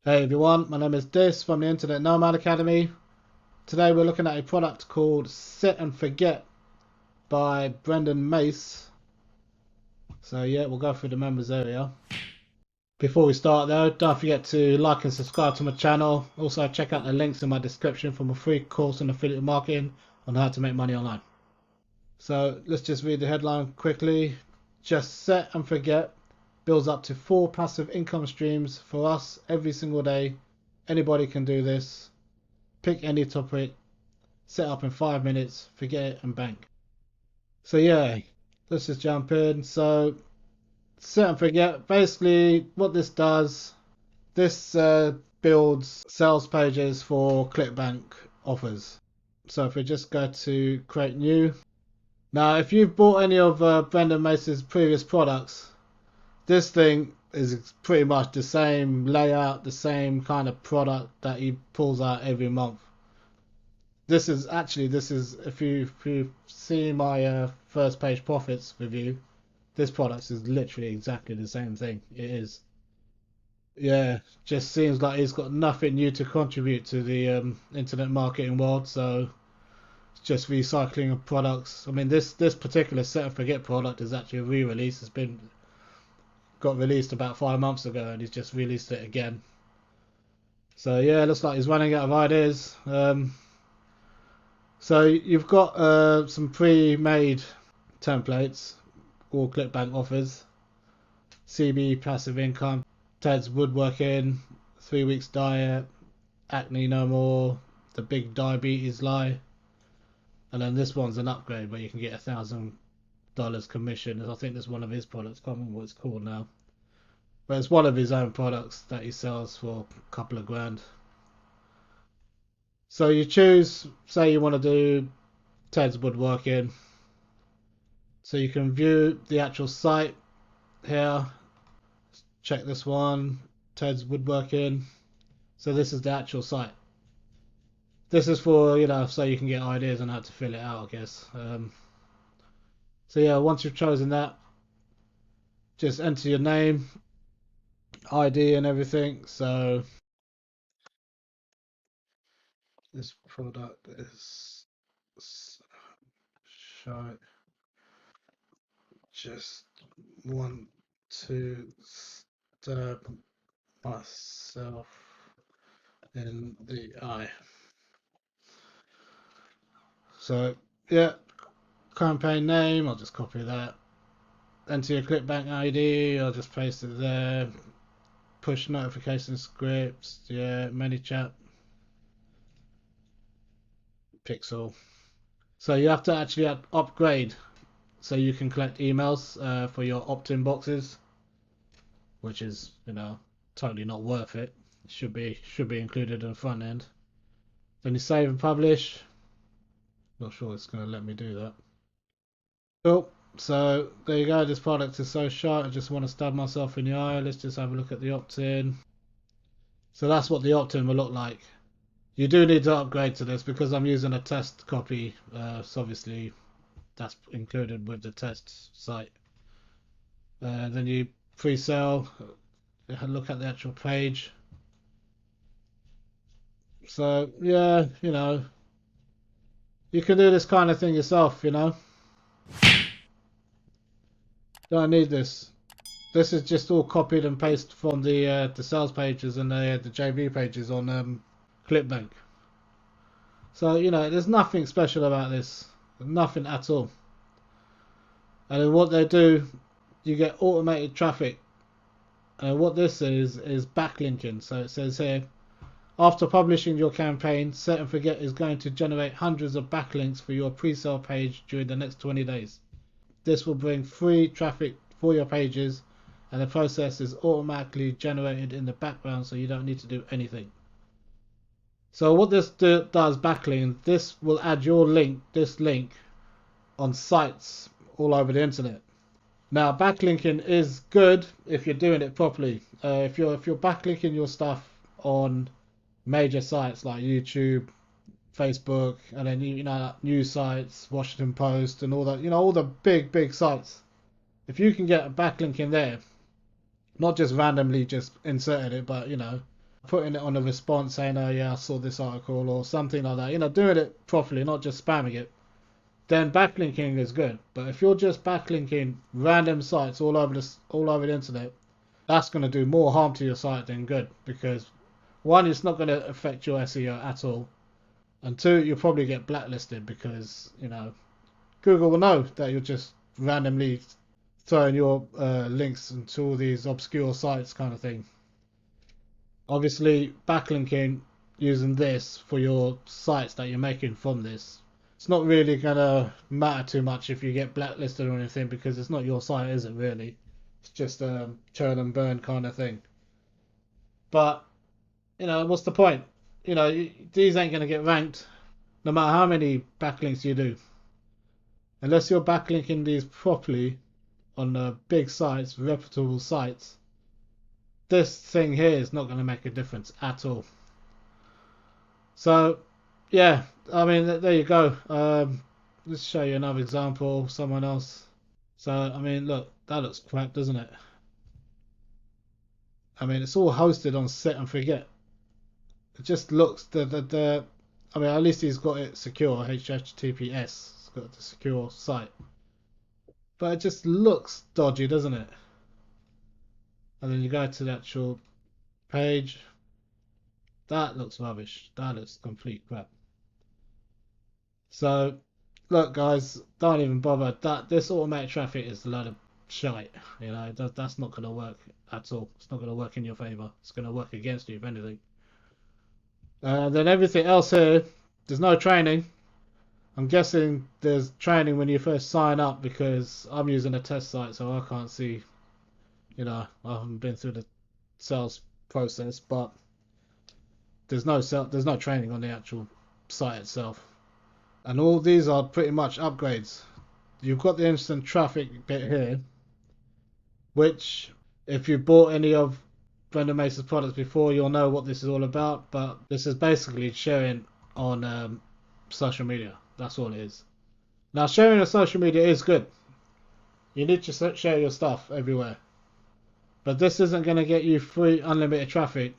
Hey everyone, my name is Dis from the Internet Nomad Academy. Today we're looking at a product called Set and Forget by Brendon Mace. So yeah, we'll go through the members area. Before we start though, don't forget to like and subscribe to my channel. Also check out the links in my description for my free course on affiliate marketing on how to make money online. So let's just read the headline quickly. Just Set and Forget builds up to 4 passive income streams for us every single day. Anybody can do this. Pick any topic, set up in 5 minutes, forget it and bank. So yeah, let's just jump in. So set and forget, basically what this does, this builds sales pages for ClickBank offers. So if we just go to create new. Now if you've bought any of Brendon Mace's previous products, this thing is pretty much the same layout, the same kind of product that he pulls out every month. This is if you see my first page profits review, this product is literally exactly the same thing. It is. Yeah, just seems like it's got nothing new to contribute to the internet marketing world. So it's just recycling of products. I mean, this particular set and forget product is actually a re-release. Got released about 5 months ago, and he's just released it again. So yeah, it looks like he's running out of ideas. So you've got some pre-made templates, all ClickBank offers. CB passive income, Ted's woodworking, 3 weeks diet, acne no more, the big diabetes lie, and then this one's an upgrade where you can get $1,000 commission. I think that's one of his products. Can't remember what it's called now, but it's one of his own products that he sells for a couple of grand. So you choose, say you want to do Ted's woodworking. So you can view the actual site here. Check this one, Ted's woodworking. So this is the actual site. This is for, so you can get ideas on how to fill it out, I guess. So yeah, once you've chosen that, just enter your name, ID and everything. So this product is show. Just want to stab myself in the eye. So yeah, campaign name, I'll just copy that. Enter your ClickBank ID, I'll just paste it there. Push notification scripts, yeah, ManyChat, Pixel. So you have to actually upgrade so you can collect emails for your opt-in boxes, which is, totally not worth it. Should be included in the front end. Then you save and publish. Not sure it's going to let me do that. Cool. So there you go. This product is so short. I just want to stab myself in the eye. Let's just have a look at the opt-in. So that's what the opt-in will look like. You do need to upgrade to this because I'm using a test copy. So obviously that's included with the test site. Then you pre-sell. Look at the actual page. So yeah, you can do this kind of thing yourself. Don't need this. This is just all copied and pasted from the sales pages and the JV pages on ClickBank. So there's nothing special about this, nothing at all. And then what they do, you get automated traffic. And what this is backlinking. So it says here, after publishing your campaign, Set and Forget is going to generate hundreds of backlinks for your pre-sale page during the next 20 days. This will bring free traffic for your pages, and the process is automatically generated in the background, so you don't need to do anything. So what this does, backlink, this will add this link on sites all over the internet. Now backlinking is good if you're doing it properly. If you're backlinking your stuff on major sites like YouTube, Facebook, and then news sites, Washington Post, and all that, all the big sites. If you can get a backlink in there, not just randomly just inserted it, but putting it on a response saying, oh yeah, I saw this article or something like that. You know, doing it properly, not just spamming it. Then backlinking is good. But if you're just backlinking random sites all over the internet, that's going to do more harm to your site than good, because one, it's not going to affect your SEO at all, and two, you'll probably get blacklisted because, you know, Google will know that you're just randomly throwing your links into all these obscure sites kind of thing. Obviously, backlinking using this for your sites that you're making from this, it's not really going to matter too much if you get blacklisted or anything, because it's not your site, is it really? It's just a churn and burn kind of thing. But, you know, what's the point? You know, these ain't going to get ranked no matter how many backlinks you do. Unless you're backlinking these properly on big sites, reputable sites, this thing here is not going to make a difference at all. So, yeah, I mean, there you go. Let's show you another example, someone else. So, I mean, look, that looks crap, doesn't it? I mean, it's all hosted on Set and Forget. It just looks I mean, at least he's got it secure, HTTPS. It's got the secure site. But it just looks dodgy, doesn't it? And then you go to the actual page. That looks rubbish. That looks complete crap. So, look, guys, don't even bother. This automatic traffic is a load of shite. You know, that's not going to work at all. It's not going to work in your favor. It's going to work against you, if anything. Then everything else here, there's no training. I'm guessing there's training when you first sign up, because I'm using a test site, so I can't see. You know, I haven't been through the sales process, but there's no training on the actual site itself. And all these are pretty much upgrades. You've got the instant traffic bit here, which if you bought any of Brendon Mace's products before, you'll know what this is all about. But this is basically sharing on social media. That's all it is. Now, sharing on social media is good. You need to share your stuff everywhere. But this isn't going to get you free unlimited traffic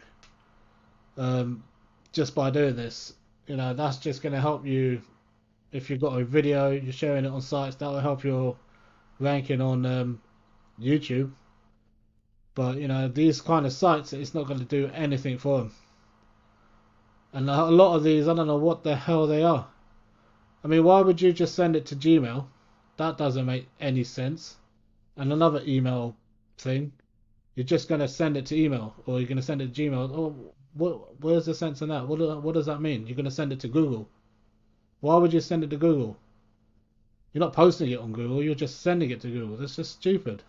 just by doing this. You know, that's just going to help you. If you've got a video, you're sharing it on sites, that will help your ranking on YouTube. But, you know, these kind of sites, it's not going to do anything for them. And a lot of these, I don't know what the hell they are. I mean, why would you just send it to Gmail? That doesn't make any sense. And another email thing, you're just going to send it to email, or you're going to send it to Gmail. Oh, where's the sense in that? What does that mean? You're going to send it to Google. Why would you send it to Google? You're not posting it on Google, you're just sending it to Google. That's just stupid.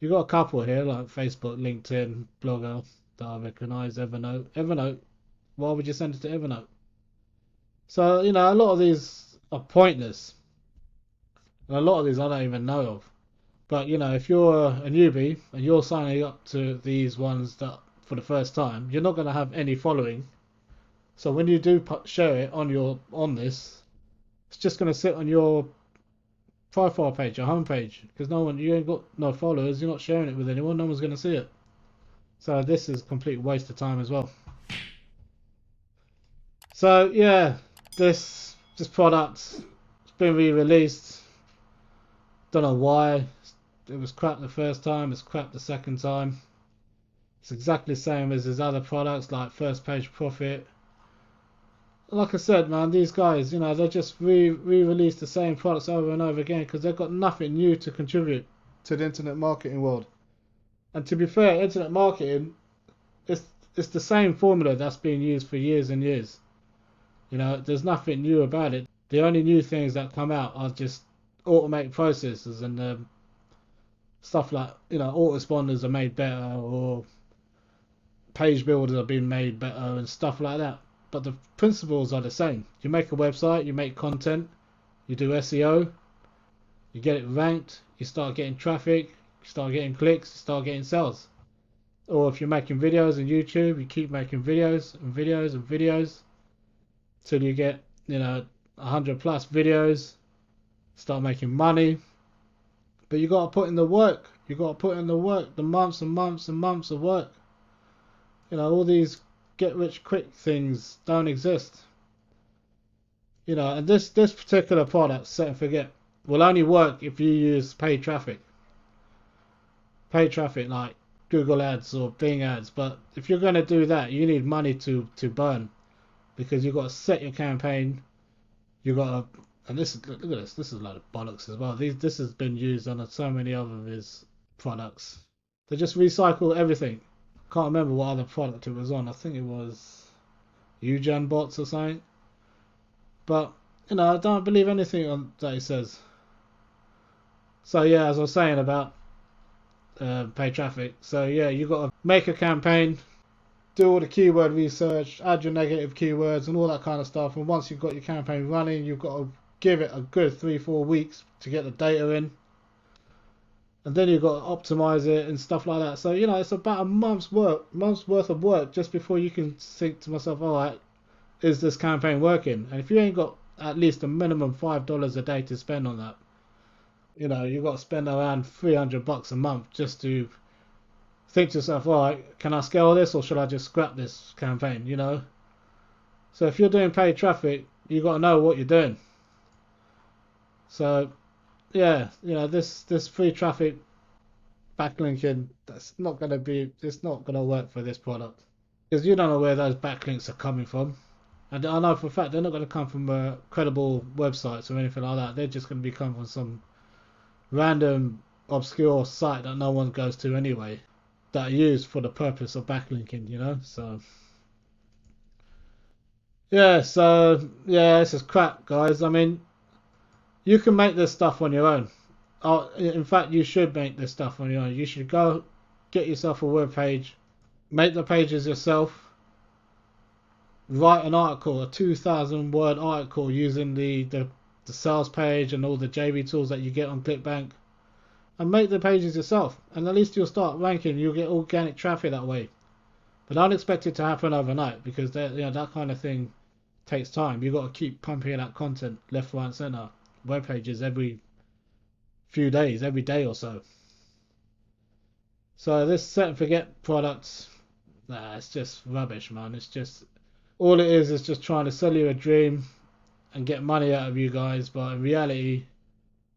You've got a couple here, like Facebook, LinkedIn, Blogger, that I recognise, Evernote. Evernote, why would you send it to Evernote? So, you know, a lot of these are pointless. And a lot of these I don't even know of. But, you know, if you're a newbie and you're signing up to these ones that for the first time, you're not going to have any following. So when you do share it on this, it's just going to sit on your profile page, your home page, because you ain't got no followers. You're not sharing it with anyone. No one's going to see it. So this is a complete waste of time as well. So yeah, this product, it's been re-released. Don't know why. It was crap the first time. It's crap the second time. It's exactly the same as his other products like First Page Profit. Like I said, man, these guys, you know, they just re-release the same products over and over again because they've got nothing new to contribute to the internet marketing world. And to be fair, internet marketing, it's the same formula that's been used for years and years. You know, there's nothing new about it. The only new things that come out are just automated processes and stuff like, you know, autoresponders are made better, or page builders are being made better and stuff like that. But the principles are the same. You make a website, you make content, you do SEO, you get it ranked, you start getting traffic, you start getting clicks, you start getting sales. Or if you're making videos on YouTube, you keep making videos and videos and videos till you get, you know, 100 plus videos, start making money. But you got to put in the work. You got to put in the work, the months and months and months of work. You know, all these get rich quick things don't exist. You know, and this particular product, set and forget, will only work if you use paid traffic. Paid traffic like Google ads or Bing ads. But if you're going to do that, you need money to burn, because you've got to set your campaign. You've got to, and this is, look at this. This is a load of bollocks as well. This has been used on so many other of his products. They just recycle everything. Can't remember what other product it was on. I think it was Eugen bots or something. But you know, I don't believe anything that he says. So yeah, as I was saying about paid traffic. So yeah, you got to make a campaign, do all the keyword research, add your negative keywords and all that kind of stuff. And once you've got your campaign running, you've got to give it a good 3-4 weeks to get the data in. And then you've got to optimize it and stuff like that. So you know, it's about a month's worth of work just before you can think to myself, all right, is this campaign working? And if you ain't got at least a minimum $5 a day to spend on that, you know, you've got to spend around $300 a month just to think to yourself, all right, can I scale this or should I just scrap this campaign? You know. So if you're doing paid traffic, you've got to know what you're doing. So yeah, you know, this free traffic backlinking, it's not going to work for this product, because you don't know where those backlinks are coming from. And I know for a fact they're not going to come from credible websites or anything like that. They're just going to be coming from some random obscure site that no one goes to anyway, that are used for the purpose of backlinking, you know. So yeah, this is crap, guys. I mean, you can make this stuff on your own. In fact, you should make this stuff on your own. You should go get yourself a web page, make the pages yourself, write an article, a 2,000 word article using the sales page and all the JB tools that you get on ClickBank, and make the pages yourself. And at least you'll start ranking. You'll get organic traffic that way. But don't expect it to happen overnight, because that kind of thing takes time. You've got to keep pumping out content left, right, and center. Web pages every few days, every day or so. So this set and forget product, it's just rubbish, man. It's just, all it is just trying to sell you a dream and get money out of you guys. But in reality,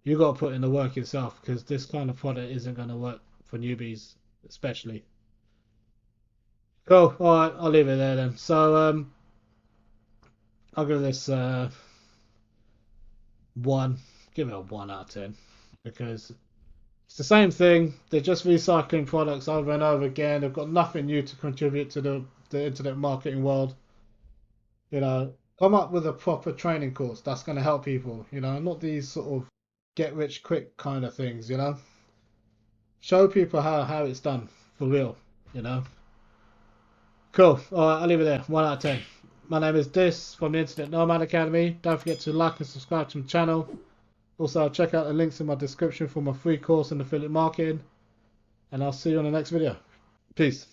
you got to put in the work yourself, because this kind of product isn't going to work for newbies, especially. Cool. All right, I'll leave it there then. So I'll give this 1. Give it a 1 out of 10, because it's the same thing. They're just recycling products over and over again. They've got nothing new to contribute to the internet marketing world. You know, come up with a proper training course that's going to help people. You know, not these sort of get rich quick kind of things. You know, show people how it's done for real. You know. Cool. All right, I'll leave it there. 1 out of 10. My name is Dis from the Internet Nomad Academy. Don't forget to like and subscribe to my channel. Also, check out the links in my description for my free course in affiliate marketing. And I'll see you on the next video. Peace.